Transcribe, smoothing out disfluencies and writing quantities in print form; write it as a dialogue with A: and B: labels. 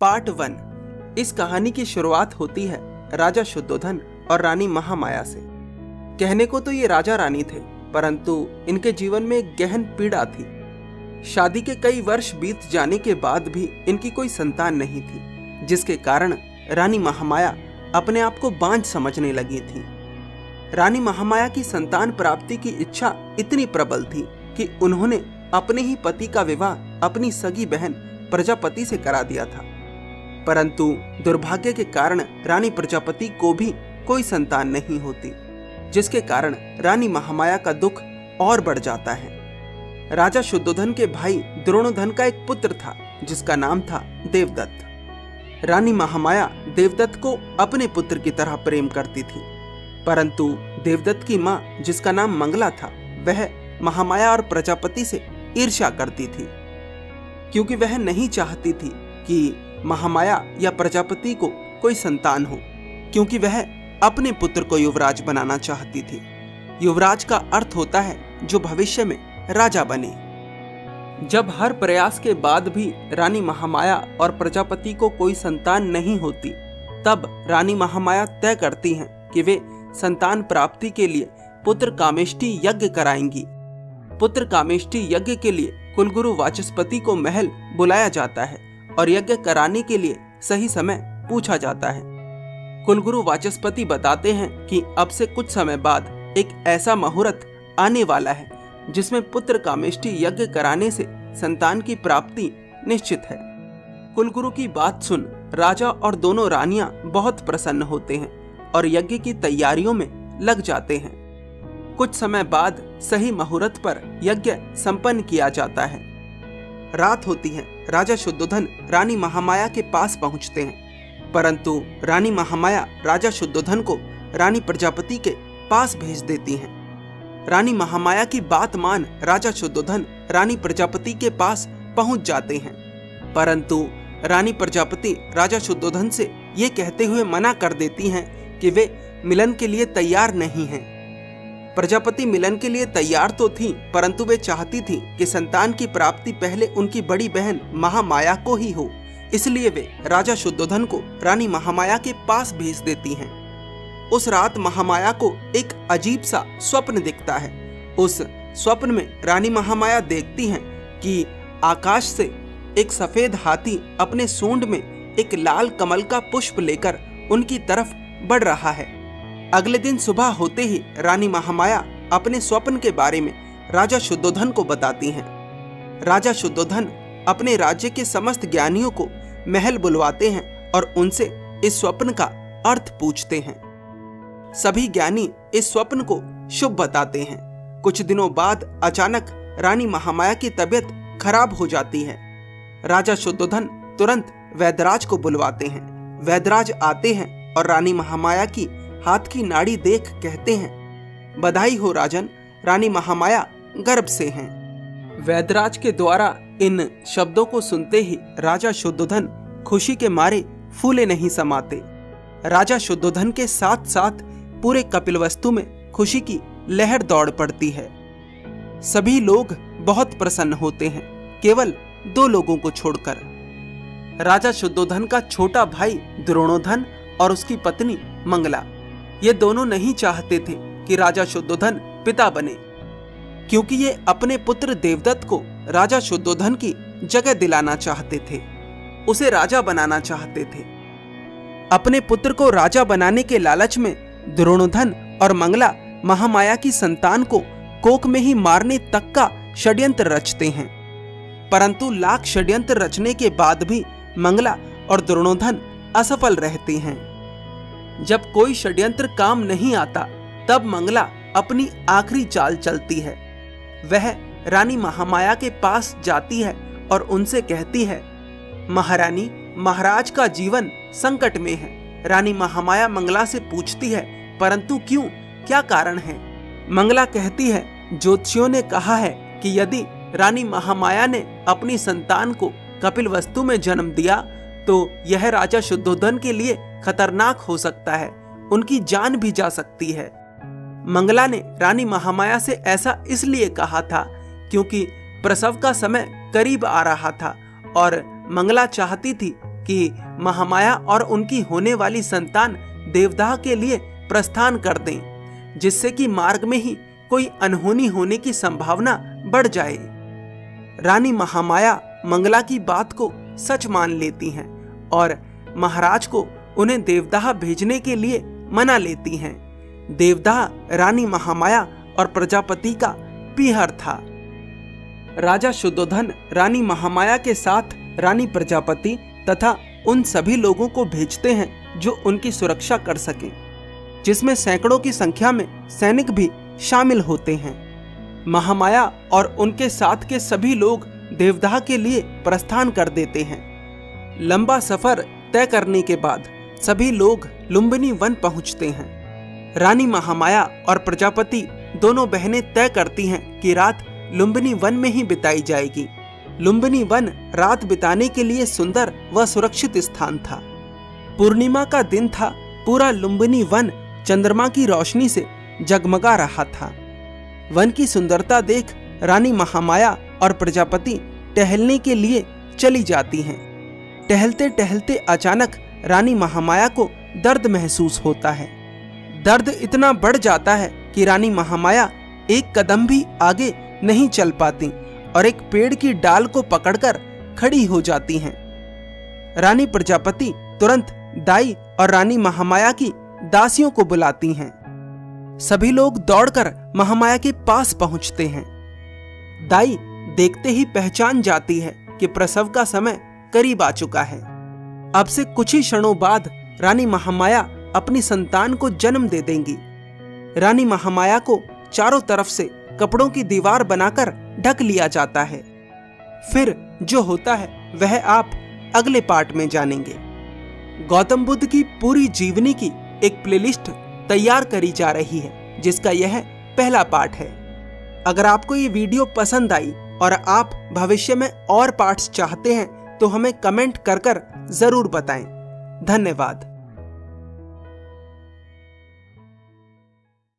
A: Part 1। इस कहानी की शुरुआत होती है राजा शुद्धोधन और रानी महामाया से। कहने को तो ये राजा रानी थे, परंतु इनके जीवन में एक गहन पीड़ा थी। शादी के कई वर्ष बीत जाने के बाद भी इनकी कोई संतान नहीं थी, जिसके कारण रानी महामाया अपने आप को बांझ समझने लगी थी। रानी महामाया की संतान प्राप्ति की इच्छा इतनी प्रबल थी कि उन्होंने अपने ही पति का विवाह अपनी सगी बहन प्रजापति से करा दिया था, परंतु दुर्भाग्य के कारण रानी प्रजापति को भी कोई संतान नहीं होती, जिसके कारण रानी महामाया का दुख और बढ़ जाता है। राजा शुद्धोधन के भाई द्रोणोधन का एक पुत्र था, जिसका नाम था देवदत्त। रानी महामाया देवदत्त को अपने पुत्र की तरह प्रेम करती थी, परंतु देवदत्त की माँ, जिसका नाम मंगला था, वह महामाया और प्रजापति से ईर्ष्या करती थी, क्योंकि वह नहीं चाहती थी कि महामाया या प्रजापति को कोई संतान हो, क्योंकि वह अपने पुत्र को युवराज बनाना चाहती थी। युवराज का अर्थ होता है जो भविष्य में राजा बने। जब हर प्रयास के बाद भी रानी महामाया और प्रजापति को कोई संतान नहीं होती, तब रानी महामाया तय करती हैं कि वे संतान प्राप्ति के लिए पुत्र कामेष्टि यज्ञ कराएंगी। पुत्र कामेष्टि यज्ञ के लिए कुलगुरु वाचस्पति को महल बुलाया जाता है और यज्ञ कराने के लिए सही समय पूछा जाता है। कुलगुरु वाचस्पति बताते हैं कि अब से कुछ समय बाद एक ऐसा मुहूर्त आने वाला है जिसमें पुत्र कामेष्टि यज्ञ कराने से संतान की प्राप्ति निश्चित है। कुलगुरु की बात सुन राजा और दोनों रानियां बहुत प्रसन्न होते हैं और यज्ञ की तैयारियों में लग जाते हैं। कुछ समय बाद सही मुहूर्त पर यज्ञ संपन्न किया जाता है। रात होती है। राजा शुद्धोधन रानी महामाया के पास पहुंचते हैं, परंतु रानी महामाया राजा शुद्धोधन को रानी प्रजापति के पास भेज देती हैं। रानी महामाया की बात मान राजा शुद्धोधन रानी प्रजापति के पास पहुंच जाते हैं, परंतु रानी प्रजापति राजा शुद्धोधन से ये कहते हुए मना कर देती हैं कि वे मिलन के लिए तैयार नहीं हैं। प्रजापति मिलन के लिए तैयार तो थी, परंतु वे चाहती थी कि संतान की प्राप्ति पहले उनकी बड़ी बहन महामाया को ही हो, इसलिए वे राजा शुद्धोधन को रानी महामाया के पास भेज देती हैं। उस रात महामाया को एक अजीब सा स्वप्न दिखता है। उस स्वप्न में रानी महामाया देखती हैं कि आकाश से एक सफेद हाथी अपने सूंड में एक लाल कमल का पुष्प लेकर उनकी तरफ बढ़ रहा है। अगले दिन सुबह होते ही रानी महामाया अपने स्वप्न के बारे में राजा शुद्धोधन को बताती हैं। राजा शुद्धोधन अपने राज्य के समस्त ज्ञानियों को महल बुलवाते हैं और उनसे इस स्वप्न का अर्थ पूछते हैं। सभी ज्ञानी इस स्वप्न को शुभ बताते हैं। कुछ दिनों बाद अचानक रानी महामाया की तबीयत खराब हो जाती है। राजा शुद्धोधन तुरंत वैद्यराज को बुलवाते हैं। वैद्यराज आते हैं और रानी महामाया की हाथ की नाड़ी देख कहते हैं, बधाई हो राजन, रानी महामाया गर्भ से हैं। वैद्यराज के द्वारा इन शब्दों को सुनते ही राजा शुद्धोधन खुशी के मारे फूले नहीं समाते। राजा शुद्धोधन के साथ साथ पूरे कपिलवस्तु में खुशी की लहर दौड़ पड़ती है। सभी लोग बहुत प्रसन्न होते हैं, केवल 2 लोगों को छोड़कर। राजा शुद्धोधन का छोटा भाई द्रोणोधन और उसकी पत्नी मंगला। ये दोनों नहीं चाहते थे कि राजा शुद्धोधन पिता बने, क्योंकि ये अपने पुत्र देवदत्त को राजा शुद्धोधन की जगह दिलाना चाहते थे, उसे राजा बनाना चाहते थे। अपने पुत्र को राजा बनाने के लालच में द्रोणोधन और मंगला महामाया की संतान को कोख में ही मारने तक का षड्यंत्र रचते हैं, परंतु लाख षड्यंत्र रचने के बाद भी मंगला और द्रोणोधन असफल रहते हैं। जब कोई षड्यंत्र काम नहीं आता, तब मंगला अपनी आखिरी चाल चलती है। वह रानी महामाया के पास जाती है और उनसे कहती है, महारानी, महाराज का जीवन संकट में है। रानी महामाया मंगला से पूछती है, परंतु क्यों, क्या कारण है? मंगला कहती है, ज्योतिषियों ने कहा है कि यदि रानी महामाया ने अपनी संतान को कपिलवस्तु में जन्म दिया तो यह राजा शुद्धोधन के लिए खतरनाक हो सकता है, उनकी जान भी जा सकती है। मंगला ने रानी महामाया से ऐसा इसलिए कहा था क्योंकि प्रसव का समय करीब आ रहा था और मंगला चाहती थी कि महामाया और उनकी होने वाली संतान देवदाह के लिए प्रस्थान कर दें, जिससे कि मार्ग में ही कोई अनहोनी होने की संभावना बढ़ जाए। रानी महामाया मंगला की बात को सच मान लेती हैं और महाराज को उन्हें देवदाह भेजने के लिए मना लेती हैं। देवदाह रानी महामाया और प्रजापति का पीहर था। राजा शुद्धोधन रानी महामाया के साथ रानी प्रजापति तथा उन सभी लोगों को भेजते हैं जो उनकी सुरक्षा कर सकें, जिसमें सैकड़ों की संख्या में सैनिक भी शामिल होते हैं। महामाया और उनके साथ के सभी लोग देवदाह के लिए प्रस्थान कर देते हैं। लंबा सफर तय करने के बाद सभी लोग लुम्बिनी वन पहुंचते हैं। रानी महामाया और प्रजापति दोनों बहनें तय करती हैं कि रात लुम्बिनी वन में ही बिताई जाएगी। लुम्बिनी वन रात बिताने के लिए सुंदर व सुरक्षित स्थान था। पूर्णिमा का दिन था। पूरा लुम्बिनी वन चंद्रमा की रोशनी से जगमगा रहा था। वन की सुंदरता देख रानी महामाया और प्रजापति टहलने के लिए चली जाती हैं। टहलते टहलते अचानक रानी महामाया को दर्द महसूस होता है। दर्द इतना बढ़ जाता है कि रानी महामाया एक कदम भी आगे नहीं चल पाती और एक पेड़ की डाल को पकड़कर खड़ी हो जाती हैं। रानी प्रजापति तुरंत दाई और रानी महामाया की दासियों को बुलाती हैं। सभी लोग दौड़कर महामाया के पास पहुंचते हैं। दाई देखते ही पहचान जाती है कि प्रसव का समय करीब आ चुका है। अब से कुछ ही क्षणों बाद रानी महामाया अपनी संतान को जन्म दे देंगी। रानी महामाया को चारों तरफ से कपड़ों की दीवार बनाकर ढक लिया जाता है। फिर जो होता है वह आप अगले पार्ट में जानेंगे। गौतम बुद्ध की पूरी जीवनी की एक प्लेलिस्ट तैयार करी जा रही है, जिसका यह पहला पार्ट है। अगर आपको ये वीडियो पसंद आई और आप भविष्य में और पार्ट्स चाहते हैं तो हमें कमेंट कर जरूर बताएं। धन्यवाद।